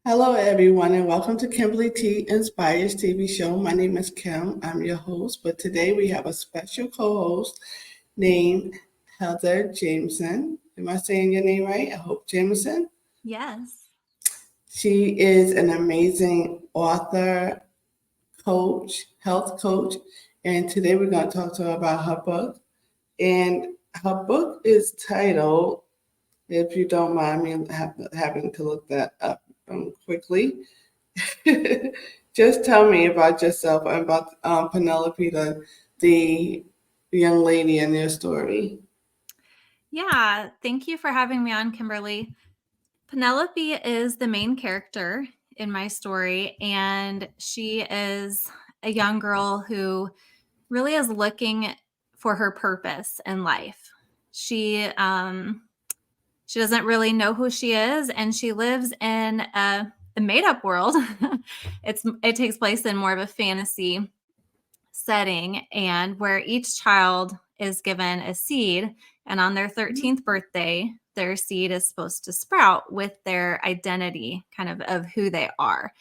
Hello, everyone, and welcome to Kimberly T Inspires TV show. My name is Kim. I'm your host, but today we have a special co-host named Heather Jamison. Am I saying your name right? I hope Jamison. Yes. She is an amazing author, coach, health coach, and today we're going to talk to her about her book. And her book is titled, if you don't mind me having to look that up quickly. Just tell me about yourself and about Penelope, the young lady in your story. Yeah. Thank you for having me on, Kimberly. Penelope is the main character in my story, and she is a young girl who really is looking for her purpose in life. She doesn't really know who she is, and she lives in a made up world. It takes place in more of a fantasy setting, and where each child is given a seed, and on their 13th birthday their seed is supposed to sprout with their identity kind of who they are.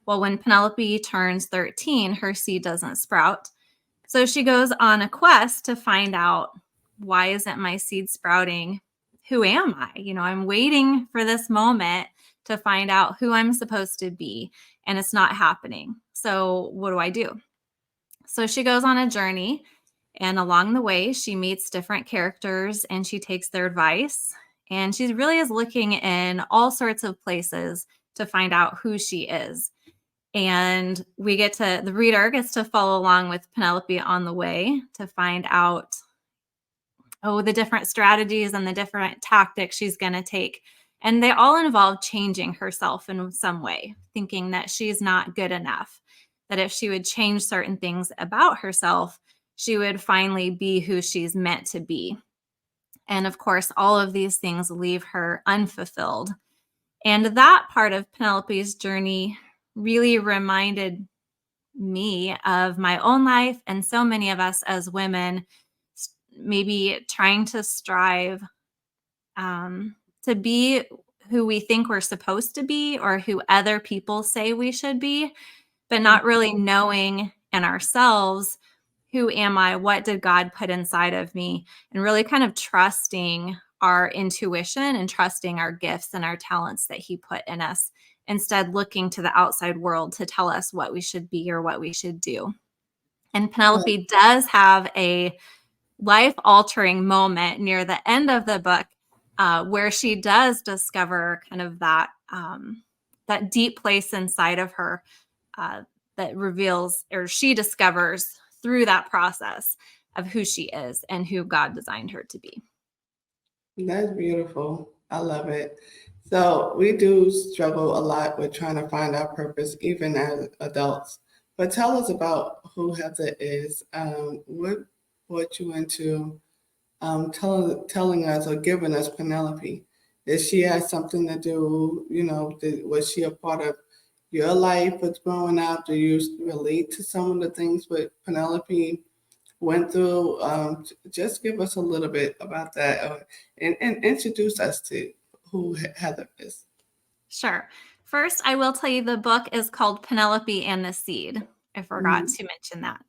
Well, when Penelope turns 13, her seed doesn't sprout, so she goes on a quest to find out, why isn't my seed sprouting? Who am I? I'm waiting for this moment to find out who I'm supposed to be, and it's not happening. So what do I do? So she goes on a journey, and along the way, she meets different characters and she takes their advice. And she really is looking in all sorts of places to find out who she is. And the reader gets to follow along with Penelope on the way to find out, the different strategies and the different tactics she's going to take. And they all involve changing herself in some way, thinking that she's not good enough, that if she would change certain things about herself, she would finally be who she's meant to be. And of course, all of these things leave her unfulfilled. And that part of Penelope's journey really reminded me of my own life, and so many of us as women maybe trying to strive to be who we think we're supposed to be or who other people say we should be, but not really knowing in ourselves, who am I? What did God put inside of me? And really kind of trusting our intuition and trusting our gifts and our talents that He put in us, instead looking to the outside world to tell us what we should be or what we should do. And Penelope does have a life altering moment near the end of the book, where she does discover kind of that deep place inside of her, uh, that reveals, or she discovers through that process of who she is and who God designed her to be. That's beautiful. I love it. So we do struggle a lot with trying to find our purpose, even as adults. But tell us about who Heather is. What brought you into telling us or giving us Penelope? Did she have something to do? Was she a part of your life was growing up? Do you relate to some of the things with Penelope went through? Just give us a little bit about that, and introduce us to who Heather is. Sure. First, I will tell you the book is called Penelope and the Seed. I forgot Mhm. to mention that.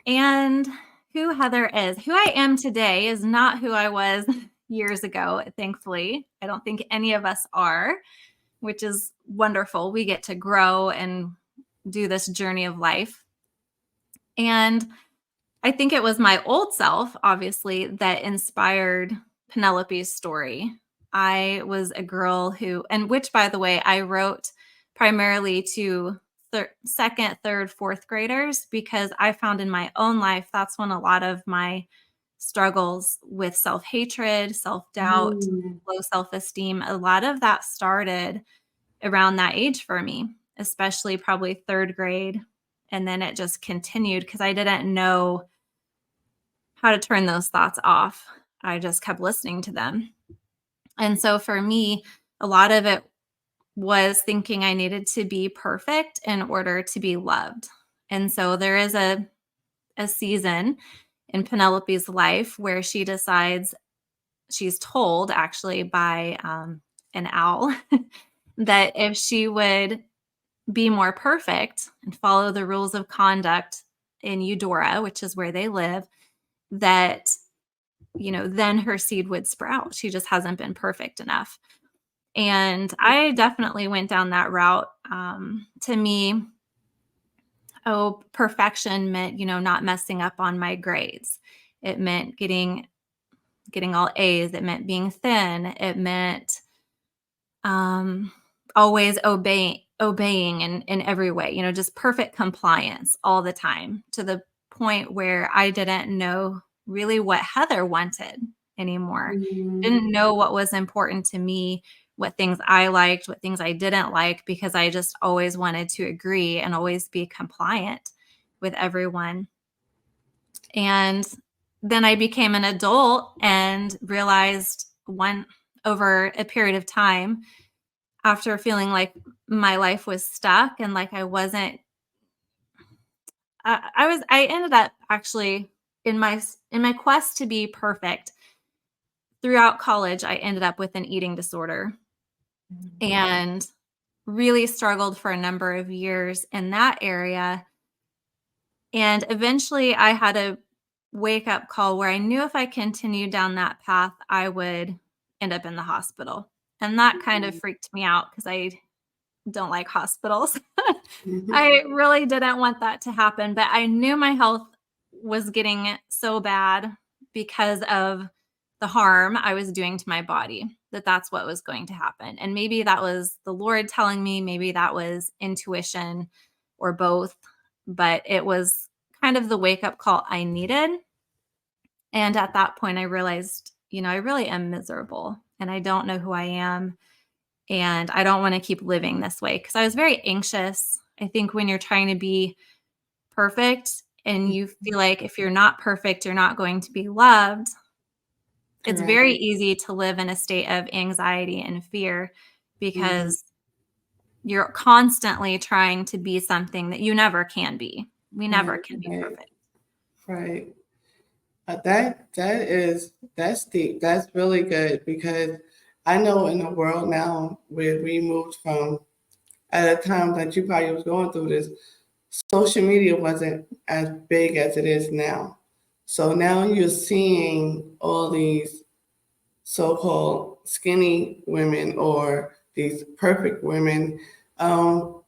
And who Heather is, who I am today, is not who I was years ago, thankfully. I don't think any of us are, which is wonderful. We get to grow and do this journey of life. And I think it was my old self, obviously, that inspired Penelope's story. I was a girl and which, by the way, I wrote primarily to second, third, fourth graders, because I found in my own life that's when a lot of my struggles with self hatred, self doubt, Mm. low self esteem, a lot of that started around that age for me, especially probably third grade. And then it just continued because I didn't know how to turn those thoughts off. I just kept listening to them. And so for me, a lot of it was thinking I needed to be perfect in order to be loved. And so there is a season in Penelope's life where she decides, she's told actually by an owl, that if she would be more perfect and follow the rules of conduct in Eudora, which is where they live, that, then her seed would sprout. She just hasn't been perfect enough. And I definitely went down that route. To me, perfection meant, not messing up on my grades. It meant getting all A's. It meant being thin. It meant always obeying in every way, just perfect compliance all the time, to the point where I didn't know really what Heather wanted anymore. Mhm. Didn't know what was important to me, what things I liked, what things I didn't like, because I just always wanted to agree and always be compliant with everyone. And then I became an adult and realized over a period of time, after feeling like my life was stuck and like I wasn't, I ended up actually in my quest to be perfect throughout college. I ended up with an eating disorder and really struggled for a number of years in that area. And eventually I had a wake up call where I knew if I continued down that path, I would end up in the hospital. And that kind of freaked me out because I don't like hospitals. Mhm. I really didn't want that to happen, but I knew my health was getting so bad because of the harm I was doing to my body, that that's what was going to happen. And maybe that was the Lord telling me, maybe that was intuition, or both, but it was kind of the wake up call I needed. And at that point I realized, I really am miserable and I don't know who I am. And I don't want to keep living this way, because I was very anxious. I think when you're trying to be perfect and you feel like if you're not perfect, you're not going to be loved, it's Correct. very easy to live in a state of anxiety and fear, Mhm. because you're constantly trying to be something that you never can be. We never Right, can be right, perfect. right. That's deep. That's really good because I know in the world now where we moved from, at a time that you probably was going through this, social media wasn't as big as it is now. So now you're seeing all these so-called skinny women or these perfect women. Um,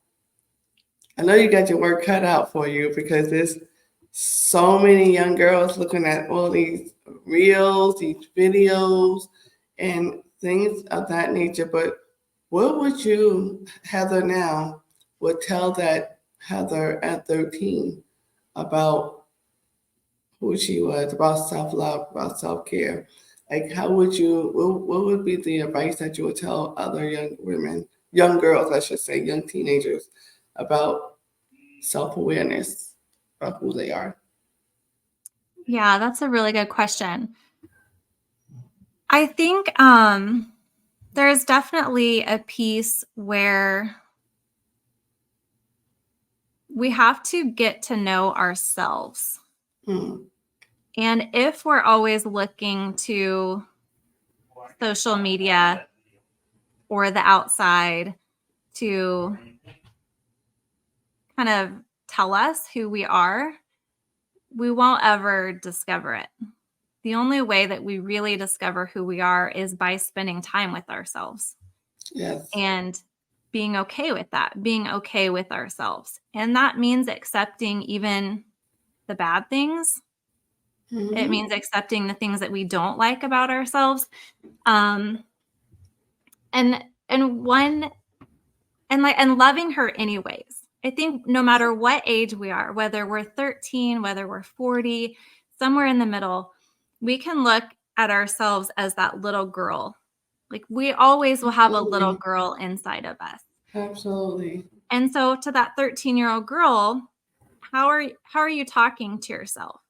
I know you got your work cut out for you because there's so many young girls looking at all these reels, these videos, and things of that nature. But what would you, Heather, now would tell that Heather at 13 about who she was, about self love, about self care? Like, how would you, what would be the advice that you would tell other young women, young girls, I should say, young teenagers about self awareness of who they are? Yeah, that's a really good question. I think there's definitely a piece where we have to get to know ourselves. Hmm. And if we're always looking to social media or the outside to kind of tell us who we are, we won't ever discover it. The only way that we really discover who we are is by spending time with ourselves Yes. and being okay with that, being okay with ourselves. And that means accepting even the bad things. It Hmm. means accepting the things that we don't like about ourselves. Um, and one and loving her anyways. I think no matter what age we are, whether we're 13, whether we're 40, somewhere in the middle, we can look at ourselves as that little girl. Like, we always will have a little Absolutely. girl inside of us. Absolutely. And so to that 13-year-old girl, how are you talking to yourself?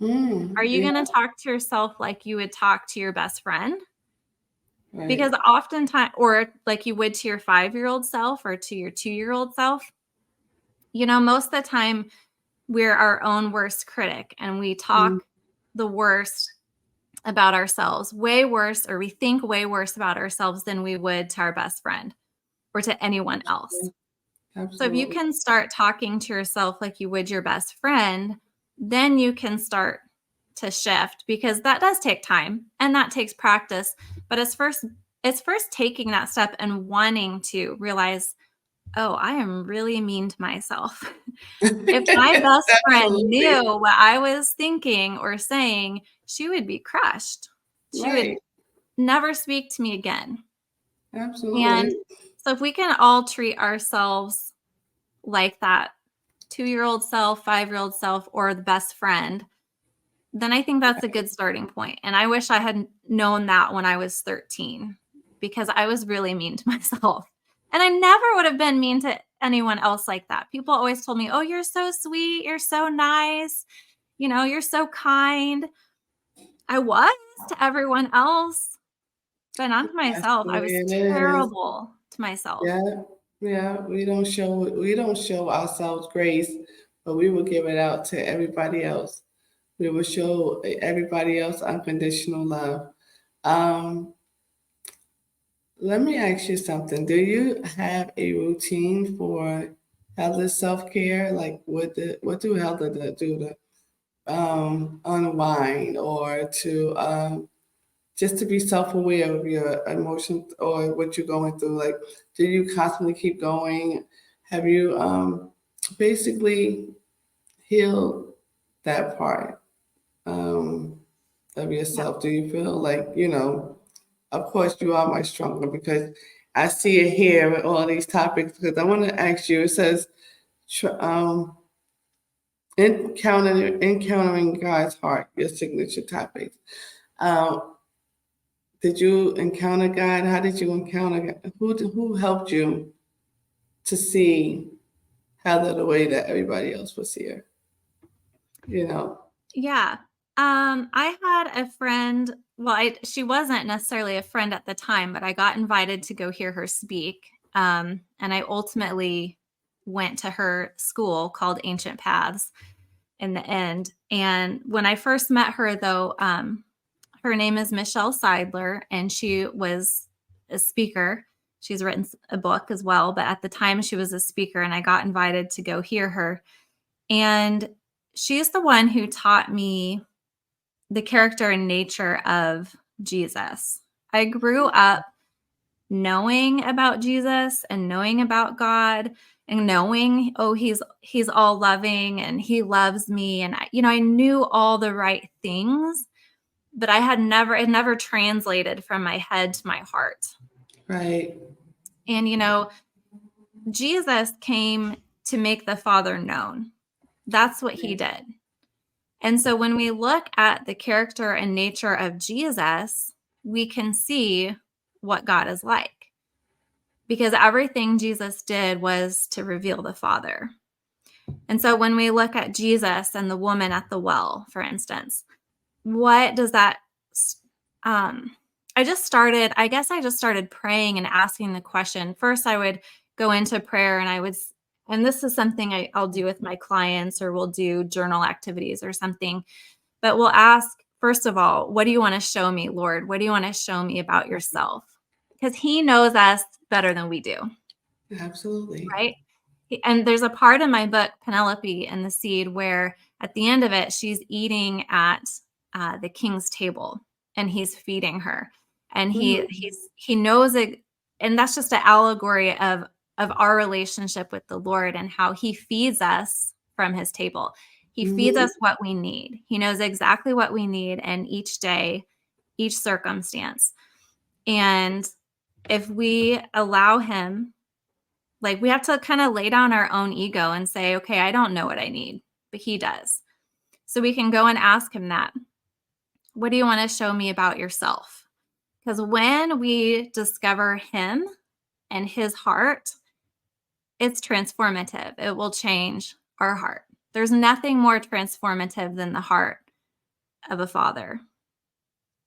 Are you Yeah. going to talk to yourself like you would talk to your best friend? Right. Because oftentimes, or like you would to your 5-year-old self or to your 2-year-old self, most of the time we're our own worst critic and we Mm. talk the worst about ourselves, way worse, or we think way worse about ourselves than we would to our best friend or to anyone else. So if you Absolutely. can start talking to yourself like you would your best friend, then you can start to shift, because that does take time and that takes practice. But it's first taking that step and wanting to realize, oh, I am really mean to myself. If my best friend Absolutely. knew what I was thinking or saying, she would be crushed. She would Right. never speak to me again. And Absolutely. so if we can all treat ourselves like that 2-year-old self, 5-year-old self, or the best friend, then I think that's a good starting point. And I wish I had known that when I was 13, because I was really mean to myself. And I never would have been mean to anyone else like that. People always told me, "Oh, you're so sweet. You're so nice. You're so kind." I was to everyone else, but not to That's myself. the I way was it is. terrible to myself. Yeah. Yeah. We don't show ourselves grace, but we will give it out to everybody else. We will show everybody else unconditional love. Um, Let me ask you something. Do you have a routine for Heather's self-care? Like what do Heather do to unwind or to just to be self-aware of your emotions or what you're going through? Like, do you constantly keep going? Have you basically healed that part um, of Yeah. yourself? Do you feel like, of course you are much stronger because I see it here with all these topics because I want to ask you, it says, encountering God's heart, your signature topic. Um, did you encounter God? How did you encounter God? Who helped you to see Heather the way that everybody else would see her? You know. Yeah. I had a friend. Well, she wasn't necessarily a friend at the time, but I got invited to go hear her speak. And I ultimately went to her school called Ancient Paths in the end. And when I first met her, though, her name is Michelle Seidler, and she was a speaker. She's written a book as well, but at the time she was a speaker, and I got invited to go hear her. And she's the one who taught me the character and nature of Jesus. I grew up knowing about Jesus and knowing about God and knowing, oh, he's all loving and he loves me, and I knew all the right things, but it never translated from my head to my heart. Right. And Jesus came to make the Father known. That's what he did. And so when we look at the character and nature of Jesus, we can see what God is like, because everything Jesus did was to reveal the Father. And so when we look at Jesus and the woman at the well, for instance, what does that um I guess I just started praying and asking the question. First I would go into prayer, and this is something I'll do with my clients, or we'll do journal activities or something. But we'll ask, first of all, what do you want to show me, Lord? What do you want to show me about yourself? Because he knows us better than we do, Absolutely. right? And there's a part in my book, Penelope and the Seed, where at the end of it, she's eating at the king's table, and he's feeding her. And Mm-hmm. he knows it. And that's just an allegory of our relationship with the Lord and how he feeds us from his table. He feeds Mm-hmm. us what we need. He knows exactly what we need, and each day, each circumstance. And if we allow him, like, we have to kind of lay down our own ego and say, okay, I don't know what I need, but he does. So we can go and ask him that. What do you want to show me about yourself? Because when we discover him and his heart, it's transformative. It will change our heart. There's nothing more transformative than the heart of a father,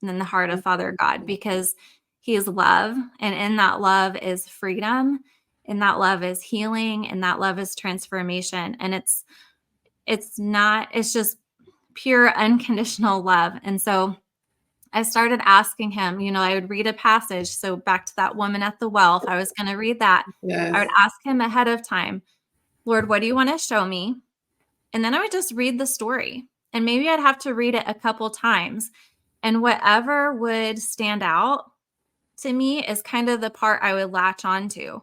than the heart of Father God, because he is love. And in that love is freedom. And that love is healing. And that love is transformation. And it's just pure unconditional love. And so I started asking him, I would read a passage. So back to that woman at the well, if I was going to read that, I would Yes. ask him ahead of time, Lord, what do you want to show me? And then I would just read the story. And maybe I'd have to read it a couple times. And whatever would stand out to me is kind of the part I would latch onto.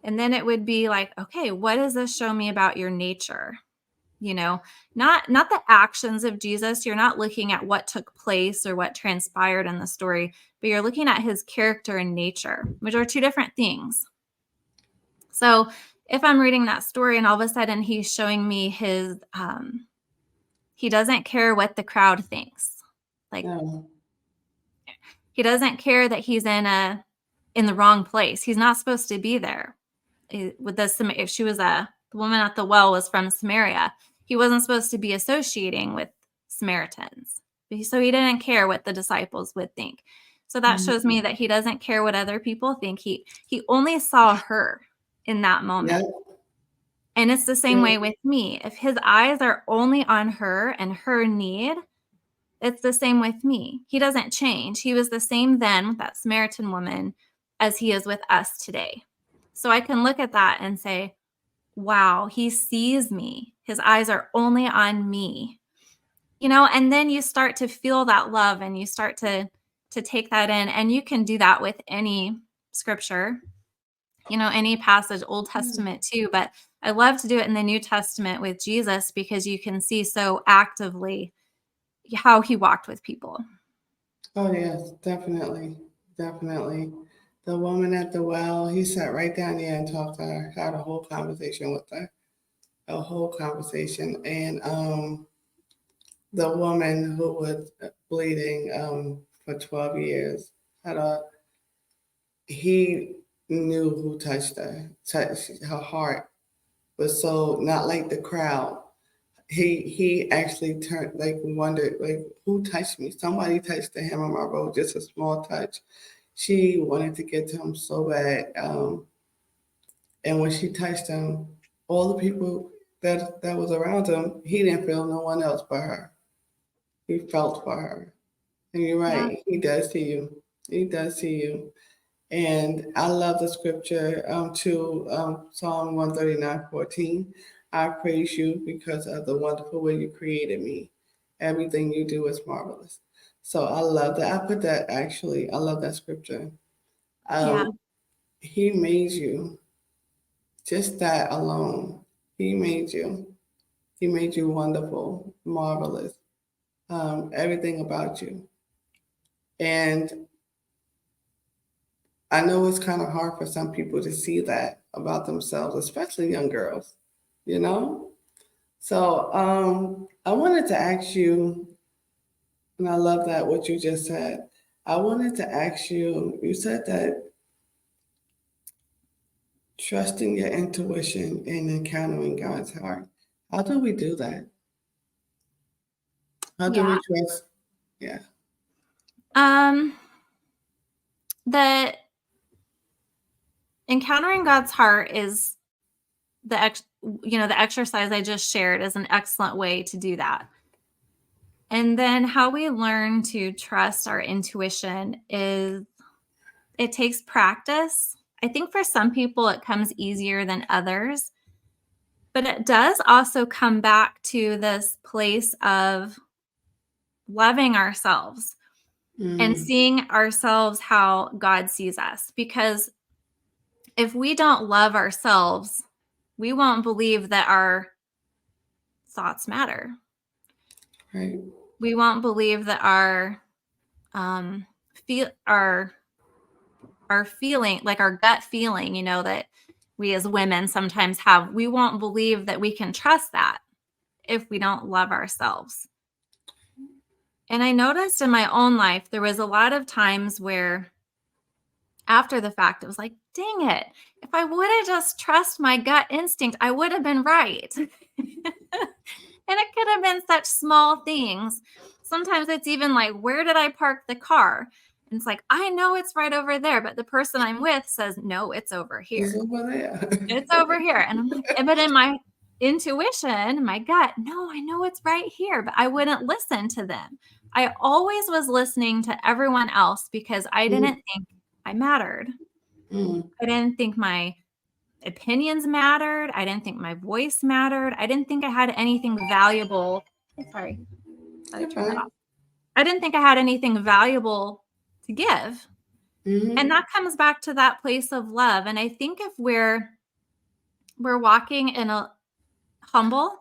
And then it would be like, okay, what does this show me about your nature? Not the actions of Jesus. You're not looking at what took place or what transpired in the story, but you're looking at his character and nature, which are two different things. So if I'm reading that story and all of a sudden he's showing me he doesn't care what the crowd thinks. Like, No. he doesn't care that he's in the wrong place. He's not supposed to be there. If she was the woman at the well was from Samaria, he wasn't supposed to be associating with Samaritans. So he didn't care what the disciples would think. So that shows me that he doesn't care what other people think. He only saw her in that moment. Yep. And it's the same way with me. If his eyes are only on her and her need, it's the same with me. He doesn't change. He was the same then with that Samaritan woman as he is with us today. So I can look at that and say, wow, he sees me. His eyes are only on me. And then you start to feel that love and you start to take that in. And you can do that with any scripture, any passage, Old Testament too. But I love to do it in the New Testament with Jesus because you can see so actively how he walked with people. Oh, yes, definitely. Definitely. The woman at the well, he sat right down there and talked to her, had a whole conversation with her, a whole conversation. And the woman who was bleeding for 12 years had he knew who touched her heart was so not like the crowd. He actually turned like wondered like who touched me? Somebody touched the hem of my robe, just a small touch. She wanted to get to him so bad, and when she touched him, all the people that was around him, he didn't feel no one else but her. He felt for her, and you're Yeah. right. He does see you. He does see you. And I love the scripture to Psalm 139:14. I praise you because of the wonderful way you created me. Everything you do is marvelous. So I love that. I put that actually, I love that scripture. Yeah. He made you, just that alone. He made you. He made you wonderful, marvelous, everything about you. And I know it's kind of hard for some people to see that about themselves, especially young girls, you know? So I wanted to ask you, and I love that what you just said. I wanted to ask you, you said that trusting your intuition and encountering God's heart. How do we do that? How do Yeah. we trust? Yeah. Um, the encountering God's heart is the exercise I just shared is an excellent way to do that. And then how we learn to trust our intuition is it takes practice. I think for some people it comes easier than others, but it does also come back to this place of loving ourselves and Mm, seeing ourselves how God sees us. Because if we don't love ourselves, we won't believe that our thoughts matter. right. We won't believe that um, our feeling, like our gut feeling, that we as women sometimes have. We won't believe that we can trust that if we don't love ourselves. And I noticed in my own life, there was a lot of times where after the fact, it was like, dang it. If I would have just trust my gut instinct, I would have been right. And it could have been such small things. Sometimes it's even like, where did I park the car? And it's like, I know it's right over there, but the person I'm with says, no, it's over It's here. over there. It's over here. And I'm like, but in my intuition, my gut, no, I know it's right here, but I wouldn't listen to them. I always was listening to everyone else because I Mm, didn't think I mattered. mm, I didn't think my opinions mattered. I didn't think my voice mattered. I didn't think I had anything valuable. Sorry, I you're turned that fine. off. I didn't think I had anything valuable to give. And Mm-hmm. that comes back to that place of love. And I think if we're walking in a humble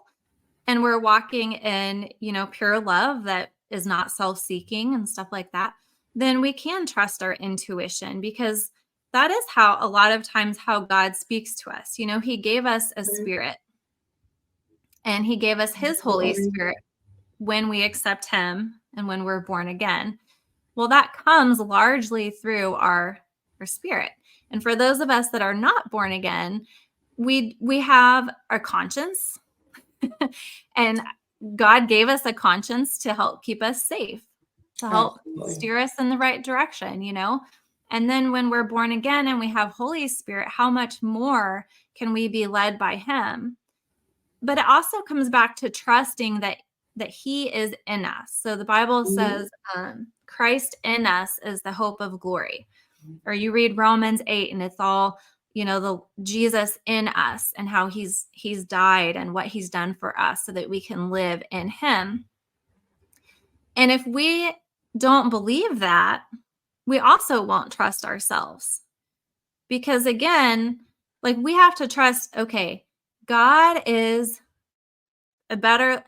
and we're walking in, pure love that is not self-seeking and stuff like that, then we can trust our intuition because that is how a lot of times how God speaks to us. He gave us a spirit and he gave us his Holy Absolutely. Spirit when we accept him and when we're born again. Well, that comes largely through our spirit. And for those of us that are not born again, we have our conscience and God gave us a conscience to help keep us safe, to help Absolutely. steer us in the right direction. And then when we're born again and we have Holy Spirit, how much more can we be led by him? But it also comes back to trusting that he is in us. So the Bible Mm-hmm. says, Christ in us is the hope of glory. Or you read Romans 8 and it's all, the Jesus in us and how he's died and what he's done for us so that we can live in him. And if we don't believe that, we also won't trust ourselves. Because again, like we have to trust, okay, God is a better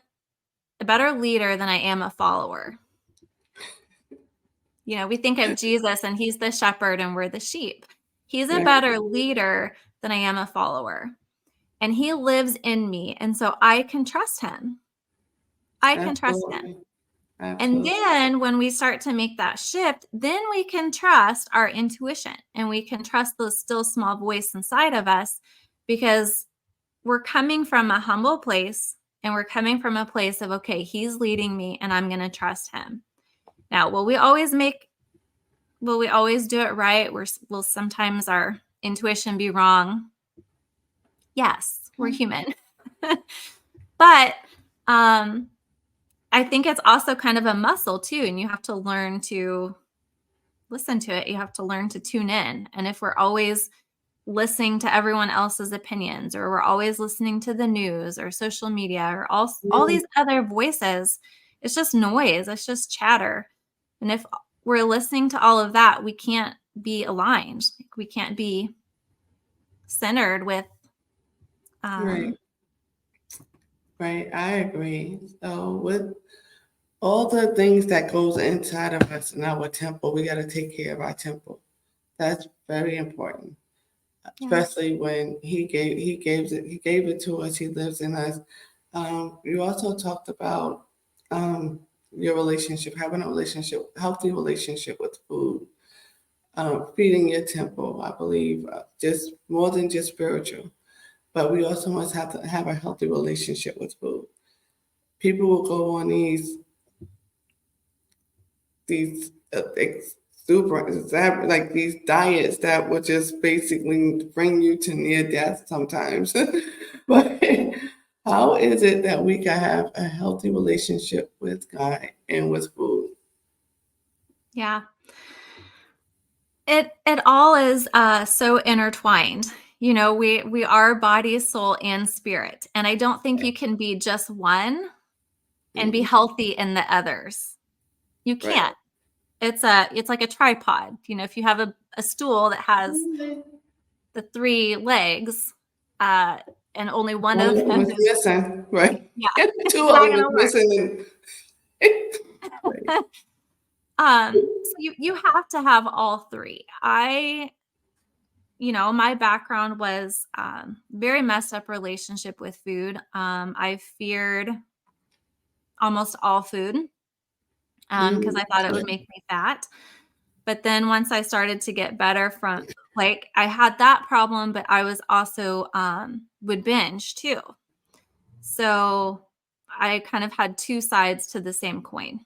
leader than I am a follower. We think of Jesus and he's the shepherd and we're the sheep. He's a Right. better leader than I am a follower. And he lives in me. And so I can trust him. I can trust him. Absolutely. And Absolutely. then when we start to make that shift, then we can trust our intuition and we can trust the still small voice inside of us because we're coming from a humble place and we're coming from a place of, okay, he's leading me and I'm going to trust him. Now, will we always do it right? Will sometimes our intuition be wrong? Yes, we're human. But I think it's also kind of a muscle too, and you have to learn to listen to it. You have to learn to tune in. And if we're always listening to everyone else's opinions, or we're always listening to the news or social media or all Mm, these other voices, it's just noise. It's just chatter. And if we're listening to all of that, we can't be aligned. We can't be centered with right. um Right. I agree. So with all the things that goes inside of us in our temple, we got to take care of our temple. That's very important, yeah. especially when he gave it to us. He lives in us. You also talked about um, your relationship, having a relationship, healthy relationship with food, feeding your temple. I believe just more than just spiritual, but we also must have to have a healthy relationship with food. People will go on these super like these diets that will just basically bring you to near death sometimes. But how is it that we can have a healthy relationship with God and with food? Yeah. It all is so intertwined. We are body, soul, and spirit. And I don't think you can be just one and be Mhm. healthy in the others. You Right. can't. It's like a tripod. If you have a stool that has the three legs, uh, and only one One of of them them is is, missing, right? yeah, Two it's of not them is gonna work. missing. Right. So you have to have all three. My background was very messed up relationship with food. I feared almost all food because I thought it would Right. make me fat. But then once I started to get better from, like, I had that problem, but I was also would binge too. So I kind of had two sides to the same coin.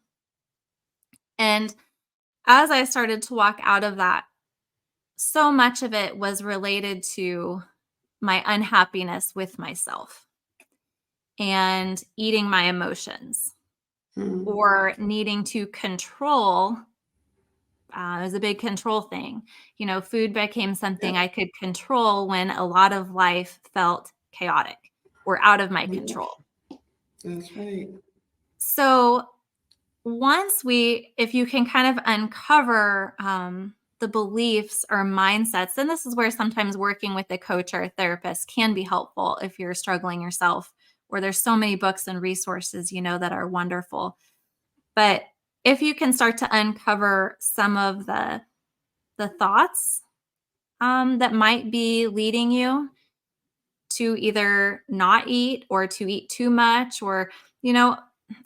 And as I started to walk out of that, so much of it was related to my unhappiness with myself and eating my emotions. Mm. or needing to control. It was a big control thing. Food became something Yep. I could control when a lot of life felt chaotic or out of my Yep. control. That's right. So if you can kind of uncover the beliefs or mindsets, and this is where sometimes working with a coach or a therapist can be helpful if you're struggling yourself, or there's so many books and resources, that are wonderful. But if you can start to uncover some of the thoughts that might be leading you to either not eat or to eat too much, or,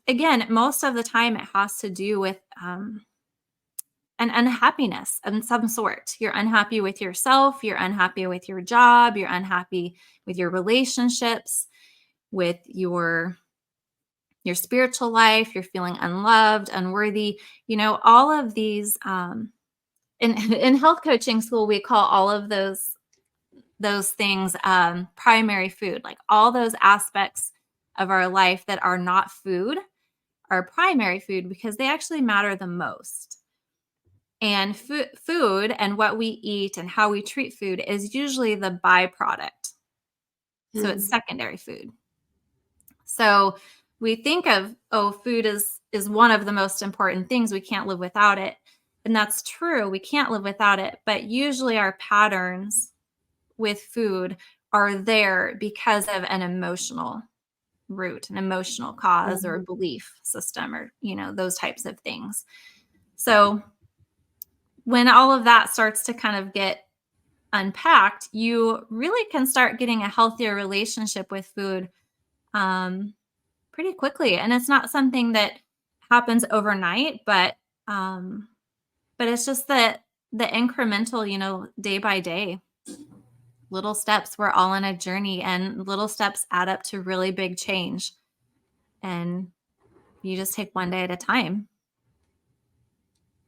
again, most of the time it has to do with an unhappiness of some sort. You're unhappy with yourself, you're unhappy with your job, you're unhappy with your relationships, with your spiritual life, you're feeling unloved, unworthy, all of these in health coaching school we call all of those things primary food. Like all those aspects of our life that are not food are primary food because they actually matter the most. And food and what we eat and how we treat food is usually the byproduct. So it's Mm. secondary food. So we think of, oh, food is one of the most important things. We can't live without it. And that's true. We can't live without it. But usually our patterns with food are there because of an emotional root, an emotional cause or Mhm. belief system, or, those types of things. So when all of that starts to kind of get unpacked, you really can start getting a healthier relationship with food um, pretty quickly. And it's not something that happens overnight, um, but it's just the incremental, day by day, little steps. We're all on a journey, and little steps add up to really big change. And you just take one day at a time.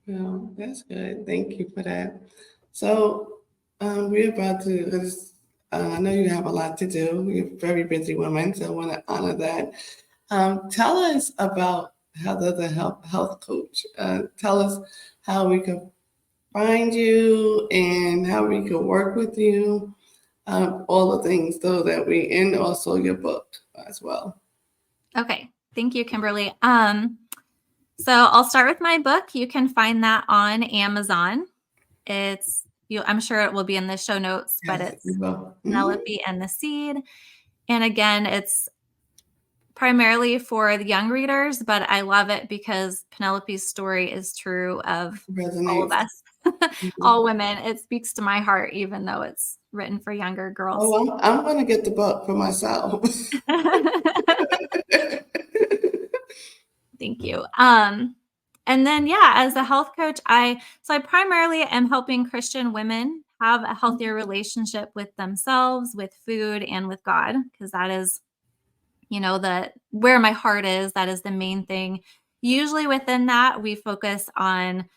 Well, that's good. Thank you for that. So, we're about to, 'cause, I know you have a lot to do. You're a very busy woman, so I want to honor that. Tell us about Heather, the health coach. Tell us how we can find you and how we can work with you. All the things, though, and also your book as well. Okay. Thank you, Kimberly. So I'll start with my book. You can find that on Amazon. I'm sure it will be in the show notes, but Yes, you it's will. Mhm. Penelope and the Seed. And again, it's primarily for the young readers, but I love it because Penelope's story is true of all of Resonates. us, Mhm. all women. It speaks to my heart, even though it's written for younger girls. Oh, I'm going to get the book for myself. Thank you. And then yeah, as a health coach, I primarily am helping Christian women have a healthier relationship with themselves, with food, and with God, because that is, the where my heart is. That is the main thing. Usually within that, we focus on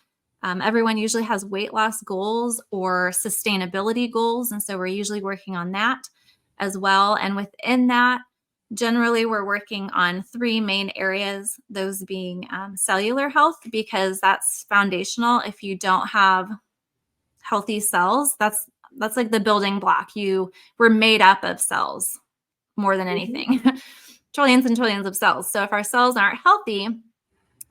everyone usually has weight loss goals or sustainability goals. And so we're usually working on that as well. And within that, generally, we're working on three main areas, those being cellular health, because that's foundational. If you don't have healthy cells, that's like the building block. We're made up of cells more than Mhm. anything, trillions and trillions of cells. So if our cells aren't healthy,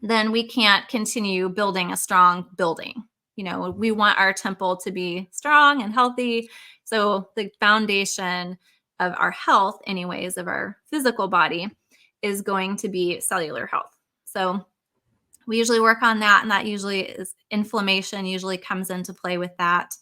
then we can't continue building a strong building. We want our temple to be strong and healthy. So the foundation of our health, anyways, of our physical body is going to be cellular health. So we usually work on that, and that usually is inflammation usually comes into play with that.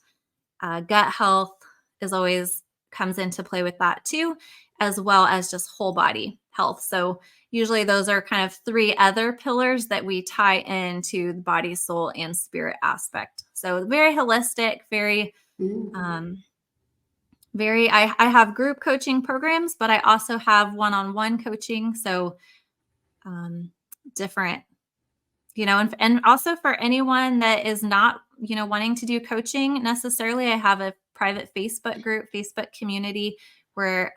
Gut health is always comes into play with that too, as well as just whole body health. So usually those are kind of three other pillars that we tie into the body, soul, and spirit aspect. So very holistic, Mhm. um, I have group coaching programs, but I also have one-on-one coaching. So um, different, and also for anyone that is not, wanting to do coaching necessarily, I have a private Facebook group, Facebook community where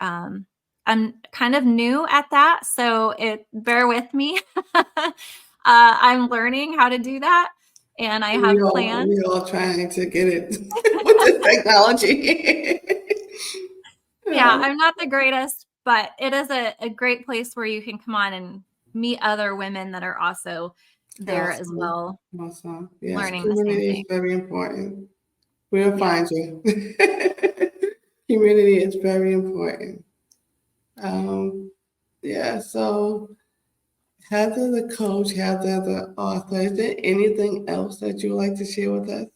I'm kind of new at that, so bear with me. I'm learning how to do that, and I have We plans. all trying to get it with this technology. Yeah, Yeah, I'm not the greatest, but it is a great place where you can come on and meet other women that are also there as awesome. well, Awesome. Yes, learning the same community is thing. very important. We'll Yeah. find you. Community is very important. Um, yeah, so Heather the coach, Heather the author, is there anything else that you would like to share with us?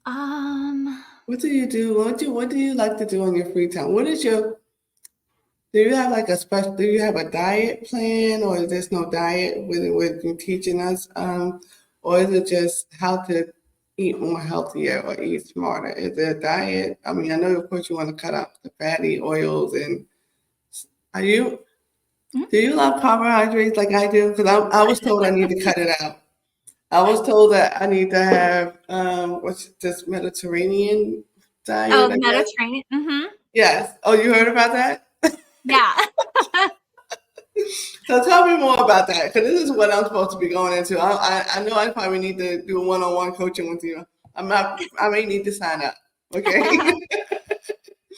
Um, What do you do? What do you like to do in your free time? What is your Do you have like a special? Do you have a diet plan, or is there no diet with you teaching us? Or is it just how to eat more healthier or eat smarter? Is there a diet? I mean, I know of course you want to cut out the fatty oils, and are you? mhm. Do you love carbohydrates like I do? Because I was told I need to cut it out. I was told that I need to have what's this Mediterranean diet? Oh, I guess. Mediterranean. Yes. Oh, you heard about that? Yeah. So tell me more about that, because this is what I'm supposed to be going into. I know I probably need to do one-on-one coaching with you. I may need to sign up. Okay.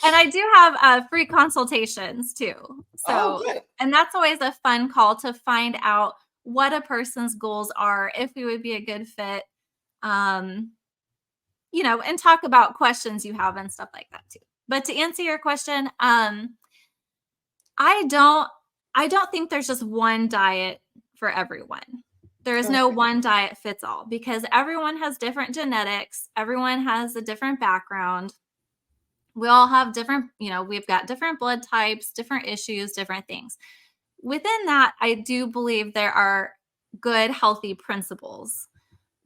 And I do have free consultations too. Oh, So, good. and that's always a fun call to find out what a person's goals are, if we would be a good fit, um, and talk about questions you have and stuff like that too. But to answer your question, I don't I don't think there's just one diet for everyone. There is no Okay. one diet fits all because everyone has different genetics, everyone has a different background. We all have different, we've got different blood types, different issues, different things. Within that, I do believe there are good, healthy principles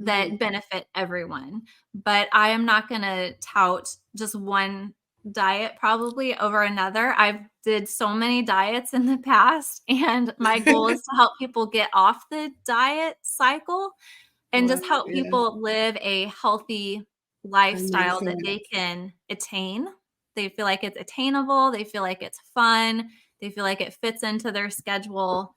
Mhm. that benefit everyone. But I am not going to tout just one diet probably over another. I've did so many diets in the past and my goal is to help people get off the diet cycle and Wow. just help Yeah, people live a healthy that makes lifestyle that they sense. can attain. They feel like it's attainable, they feel like it's fun, they feel like it fits into their schedule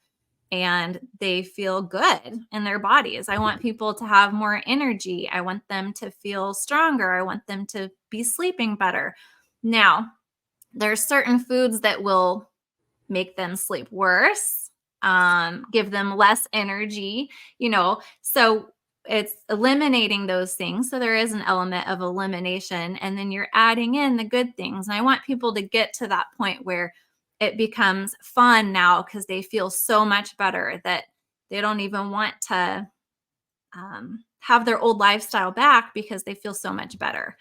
and they feel good in their bodies. I want people to have more energy. I want them to feel stronger. I want them to be sleeping better. Now, there's certain foods that will make them sleep worse, give them less energy, So it's eliminating those things. So there is an element of elimination, and then you're adding in the good things. And I want people to get to that point where it becomes fun now because they feel so much better that they don't even want to have their old lifestyle back because they feel so much better.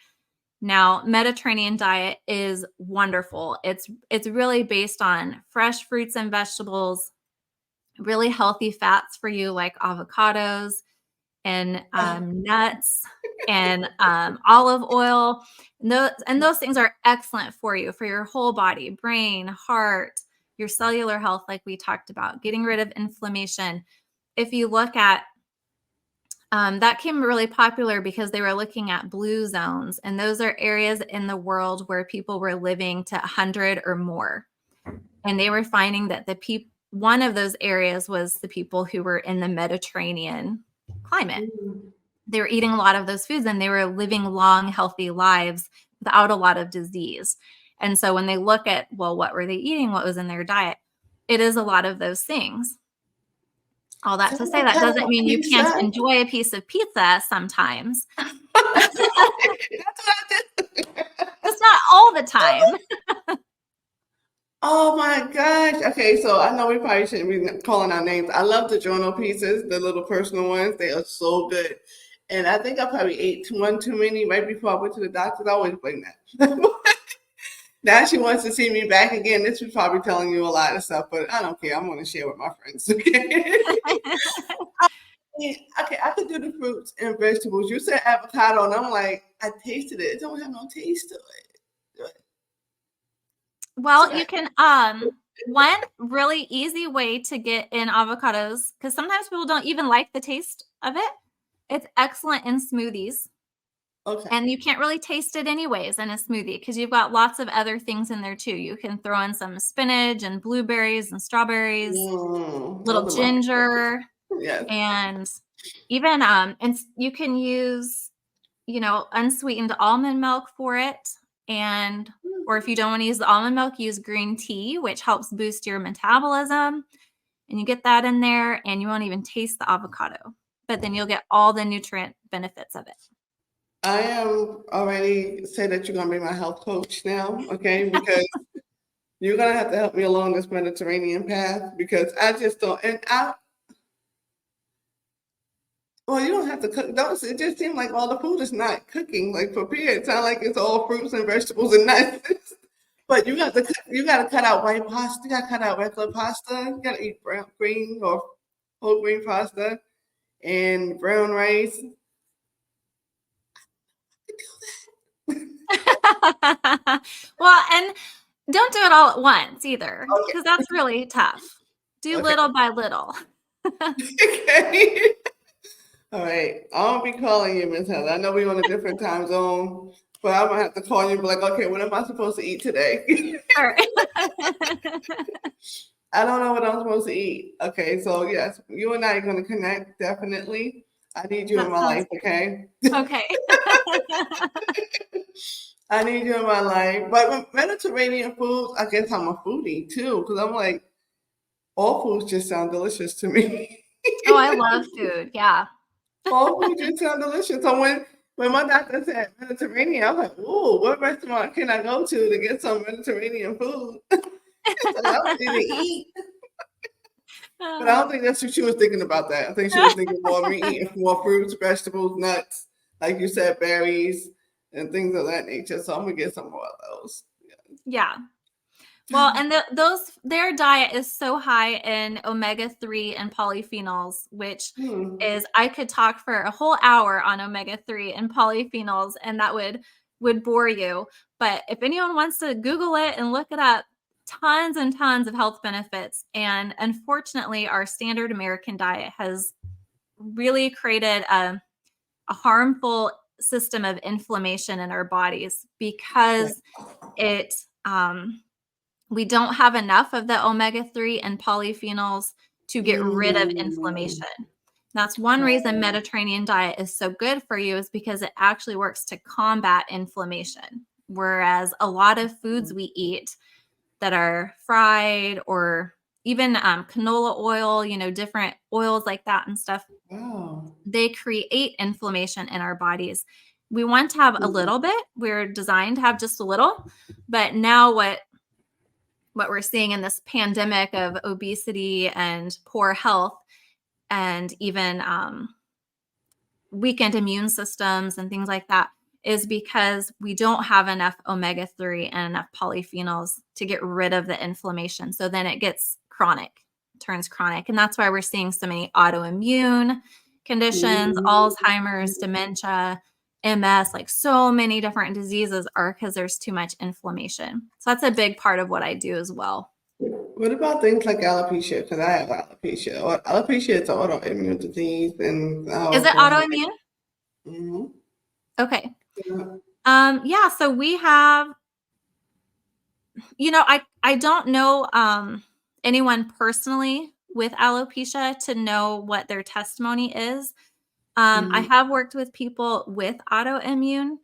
Now, Mediterranean diet is wonderful. It's really based on fresh fruits and vegetables, really healthy fats for you like avocados and nuts and olive oil. And those things are excellent for you, for your whole body, brain, heart, your cellular health, like we talked about, getting rid of inflammation. If you look at that came really popular because they were looking at blue zones, and those are areas in the world where people were living to 100 or more. And they were finding that one of those areas was the people who were in the Mediterranean climate. Mhm. They were eating a lot of those foods and they were living long, healthy lives without a lot of disease. And so when they look at, well, what were they eating? What was in their diet? It is a lot of those things. All that So to say, what that kind doesn't of mean you can't pizza? enjoy a piece of pizza sometimes. That's what I did. Just not all the time. Oh my gosh. Okay, so I know we probably shouldn't be calling out names. I love the journal pieces, the little personal ones. They are so good. And I think I probably ate one too many right before I went to the doctor. I always blame that. Now she wants to see me back again. This is probably telling you a lot of stuff, but I don't care. I'm going to share with my friends. Okay, I could do the fruits and vegetables. You said avocado, and I'm like, I tasted it. It don't have no taste to it. So Well, you can one really easy way to get in avocados, because sometimes people don't even like the taste of it. It's excellent in smoothies. Okay. And you can't really taste it anyways in a smoothie because you've got lots of other things in there too. You can throw in some spinach and blueberries and strawberries, little Those are my favorites. ginger, Yes. and even and you can use, unsweetened almond milk for it. And or if you don't want to use the almond milk, use green tea, which helps boost your metabolism. And you get that in there and you won't even taste the avocado, but then you'll get all the nutrient benefits of it. I am already say that you're gonna be my health coach now, okay? Because you're gonna have to help me along this Mediterranean path because I just don't. And I, well, you don't have to cook. Don't it just seems like all the food is not cooking, like prepared. It sounds like it's all fruits and vegetables and nuts. But you got to cut out white pasta. You got to cut out regular pasta. You got to eat brown, green or whole grain pasta and brown rice. Well, and don't do it all at once either, Okay, because that's really tough. Do okay, little by little. okay. All right, I'll be calling you, Miss Heather. I know we're on a different time zone, but I'm gonna have to call you and be like, okay, what am I supposed to eat today? Sure. I don't know what I'm supposed to eat. Okay, so yes, you and I are gonna connect definitely. I need you in That my sounds life, okay? okay. I need you in my life. But with Mediterranean foods, I guess I'm a foodie too, because I'm like, all foods just sound delicious to me. Oh, I love food. Yeah. All foods just sound delicious. So when my doctor said Mediterranean, I was like, ooh, what restaurant can I go to get some Mediterranean food? So I was eating eat. But I don't think that's what she was thinking about that. I think she was thinking more me eating more fruits, vegetables, nuts, like you said, berries and things of that nature. So I'm gonna get some more of those. Yeah. Well, and their diet is so high in omega-3 and polyphenols, which Hmm. is I could talk for a whole hour on omega-3 and polyphenols, and that would bore you. But if anyone wants to Google it and look it up, tons and tons of health benefits. And unfortunately, our standard American diet has really created a harmful system of inflammation in our bodies because it we don't have enough of the omega-3 and polyphenols to get rid of Mm. inflammation. That's one reason Mediterranean diet is so good for you is because it actually works to combat inflammation. Whereas a lot of foods we eat that are fried or even canola oil, different oils like that and stuff, Wow. they create inflammation in our bodies. We want to have a Mhm. little bit. We're designed to have just a little, but now what we're seeing in this pandemic of obesity and poor health and even weakened immune systems and things like that is because we don't have enough omega-3 and enough polyphenols to get rid of the inflammation. So then it gets chronic, turns chronic. And that's why we're seeing so many autoimmune conditions, Alzheimer's, dementia, MS, like so many different diseases are because there's too much inflammation. So that's a big part of what I do as well. What about things like alopecia? Because I have alopecia. Alopecia is an autoimmune disease, and Is oh it boy. autoimmune? Mhm. Okay. Yeah. Yeah, so we have, I don't know anyone personally with alopecia to know what their testimony is. I Mhm. have worked with people with autoimmune,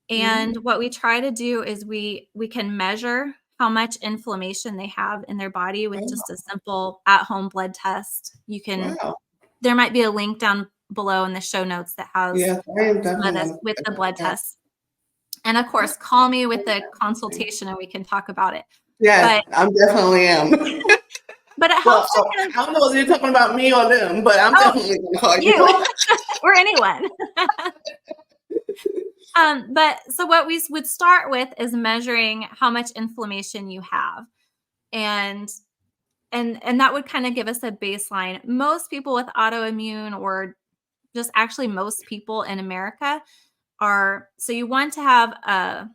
and Mhm. what we try to do is we can measure how much inflammation they have in their body with just a Oh, simple at-home blood test. wow. There might be a link down below in the show notes that has Yes, I am some of definitely this gonna with check the blood that. test. And of That's course, call me with very the fascinating. consultation and we can talk about it. Yes, But I'm definitely am. but it Well, helps to kind of I don't know if you're talking about me or them, but I'm oh, definitely gonna call you. you or anyone. But so what we would start with is measuring how much inflammation you have. And and that would kind of give us a baseline. Most people with autoimmune or just actually most people in America are so you want to have a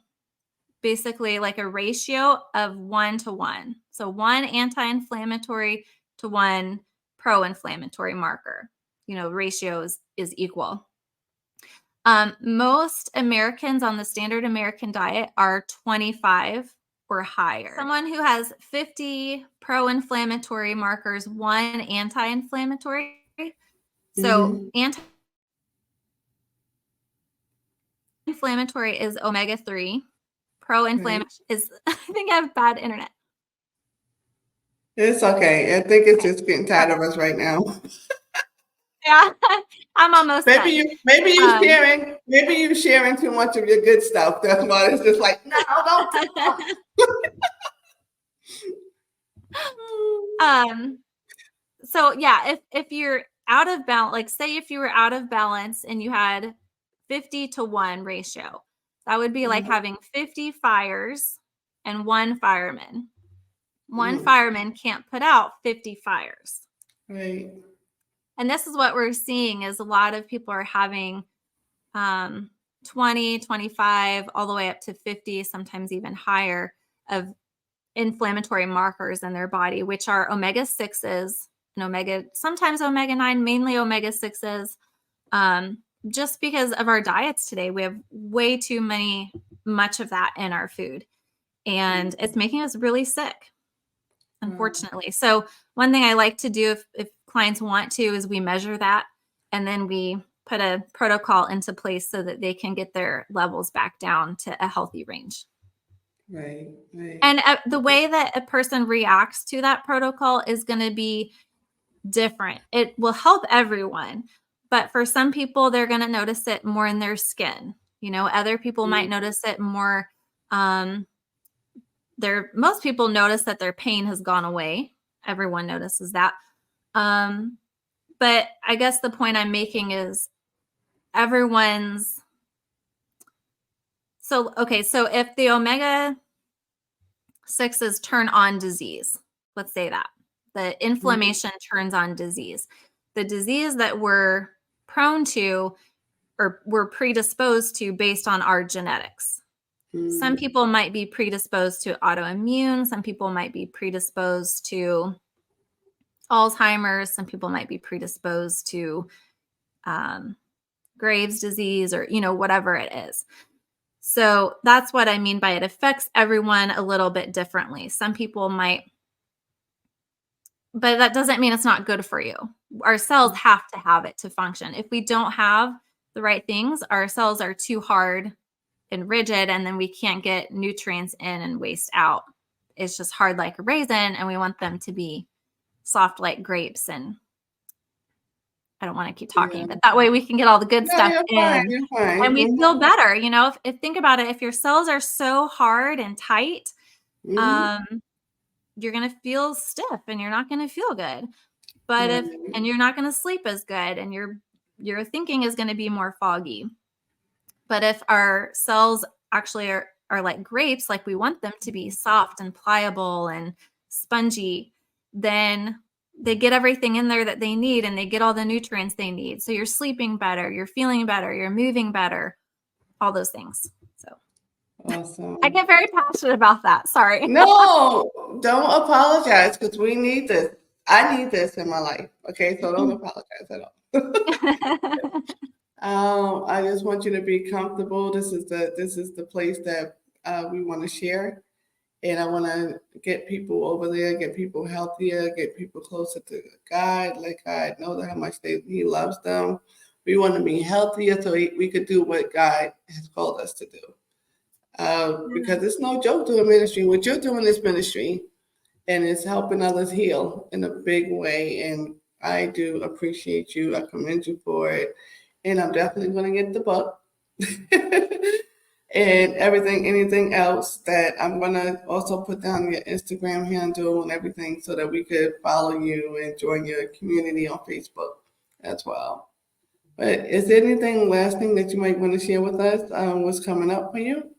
basically like a ratio of 1 to 1. So one anti-inflammatory to one pro-inflammatory marker. Ratio is equal. Most Americans on the standard American diet are 25 or higher. Someone who has 50 pro-inflammatory markers, 1 anti-inflammatory. So anti-inflammatory is omega-3. Pro-inflammatory is, I think I have bad internet. It's okay. I think it's just getting tired of us right now. Yeah, I'm almost done. Maybe you sharing too much of your good stuff. That's why it's just like, no, don't talk. So yeah, if you're out of balance, like say if you were out of balance and you had 50-1 ratio, that would be like having 50 fires and 1 fireman. One fireman can't put out 50 fires. Right. And this is what we're seeing is a lot of people are having 20, 25, all the way up to 50, sometimes even higher of inflammatory markers in their body, which are omega-6s and sometimes omega-9, mainly omega-6s. Just because of our diets today, we have way too much of that in our food. And it's making us really sick, unfortunately. So one thing I like to do if clients want to is we measure that and then we put a protocol into place so that they can get their levels back down to a healthy range. Right. And the way that a person reacts to that protocol is going to be different. It will help everyone, but for some people, they're going to notice it more in their skin. Other people might notice it more. Most people notice that their pain has gone away. Everyone notices that. But I guess the point I'm making is everyone's. So if the omega-6s turn on disease, let's say that the inflammation turns on disease, the disease that we're prone to or we're predisposed to based on our genetics. Some people might be predisposed to autoimmune. Some people might be predisposed to Alzheimer's. Some people might be predisposed to Graves' disease or, whatever it is. So that's what I mean by it affects everyone a little bit differently. Some people might, but that doesn't mean it's not good for you. Our cells have to have it to function. If we don't have the right things, our cells are too hard and rigid, and then we can't get nutrients in and waste out. It's just hard like a raisin, and we want them to be soft like grapes. And I don't want to keep talking, but that way we can get all the good stuff in. You're fine. And we feel better. If think about it, if your cells are so hard and tight, you're going to feel stiff and you're not going to feel good. But and you're not going to sleep as good, and your thinking is going to be more foggy. But if our cells actually are like grapes, like we want them to be soft and pliable and spongy, then they get everything in there that they need and they get all the nutrients they need. So you're sleeping better, you're feeling better, you're moving better, all those things. So awesome. I get very passionate about that. Sorry. No, don't apologize because we need this. I need this in my life. Okay, so don't apologize at all. I just want you to be comfortable. This is the place that we want to share, and I want to get people over there, get people healthier, get people closer to God. Let God know how much He loves them. We want to be healthier so we could do what God has called us to do. Because it's no joke doing ministry. What you're doing is ministry, and it's helping others heal in a big way. And I do appreciate you. I commend you for it. And I'm definitely going to get the book and anything else that I'm going to also put down your Instagram handle and everything so that we could follow you and join your community on Facebook as well. But is there anything last thing that you might want to share with us? What's coming up for you?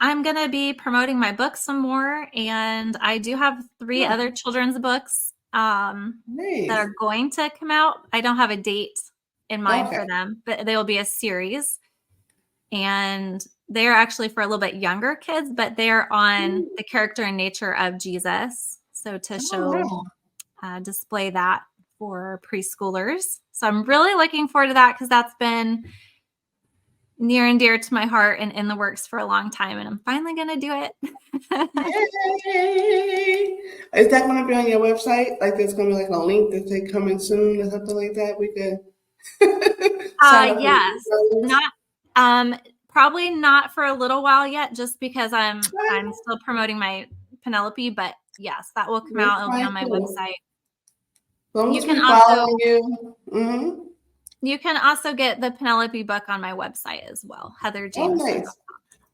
I'm going to be promoting my book some more, and I do have 3 other children's books Nice. that are going to come out. I don't have a date in mind for them, but they will be a series, and they're actually for a little bit younger kids, but they're on the character and nature of Jesus. So to show, display that for preschoolers. So I'm really looking forward to that because that's been near and dear to my heart and in the works for a long time. And I'm finally going to do it. Yay! Is that going to be on your website? Like there's going to be like a link that say coming soon or something like that? We could sign up for Yes, the probably not for a little while yet, just because I'm still promoting my Penelope, but yes, that will come out. That's It'll be fine on my too. website. As long You as can we also following you. Mm-hmm. you can also get the Penelope book on my website as well, Oh, heatherjamison.com. nice.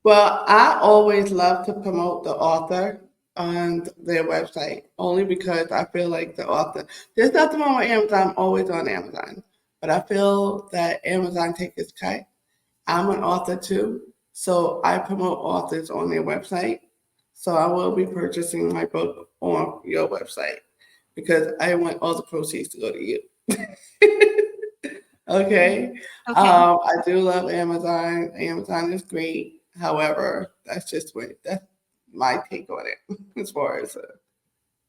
Well, I always love to promote the author on their website only because I feel like the author, there's nothing wrong with Amazon, I'm always on Amazon, but I feel that Amazon takes its cut. I'm an author too, so I promote authors on their website. So I will be purchasing my book on your website because I want all the proceeds to go to you. Okay. Okay. I do love Amazon. Amazon is great. However, that's my take on it as far as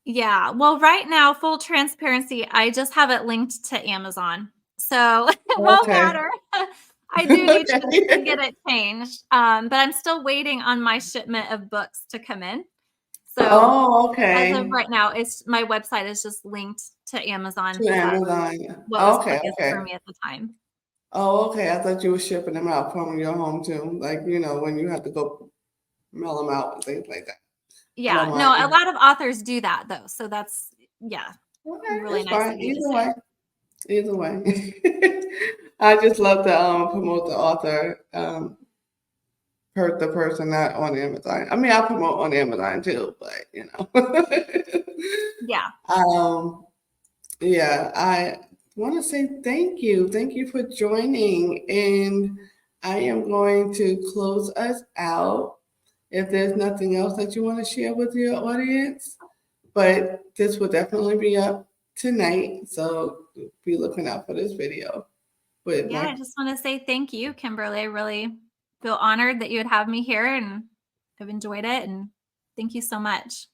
Yeah. Well, right now, full transparency, I just have it linked to Amazon. So it won't okay. matter. I do need to get Okay. it changed. But I'm still waiting on my shipment of books to come in. So Oh, as of okay. right now, it's my website is just linked to Amazon To because that's Amazon. what was Okay, quickest for okay. me at the time. Oh, okay. I thought you were shipping them out from your home too. Like, when you have to go mail them out and things like that. I Yeah. don't No, a mind. lot of authors do that though. So that's, yeah, Okay, really it's nice fine. of you to Either say. way. Either way. I just love to promote the author. Hurt the person not on Amazon. I mean, I promote on Amazon too, but Yeah. um, yeah, I want to say thank you. Thank you for joining. And I am going to close us out if there's nothing else that you want to share with your audience. But this will definitely be up tonight. So be looking out for this video. With Yeah, I my just want to say thank you, Kimberly. I really feel honored that you would have me here and I've enjoyed it. And thank you so much.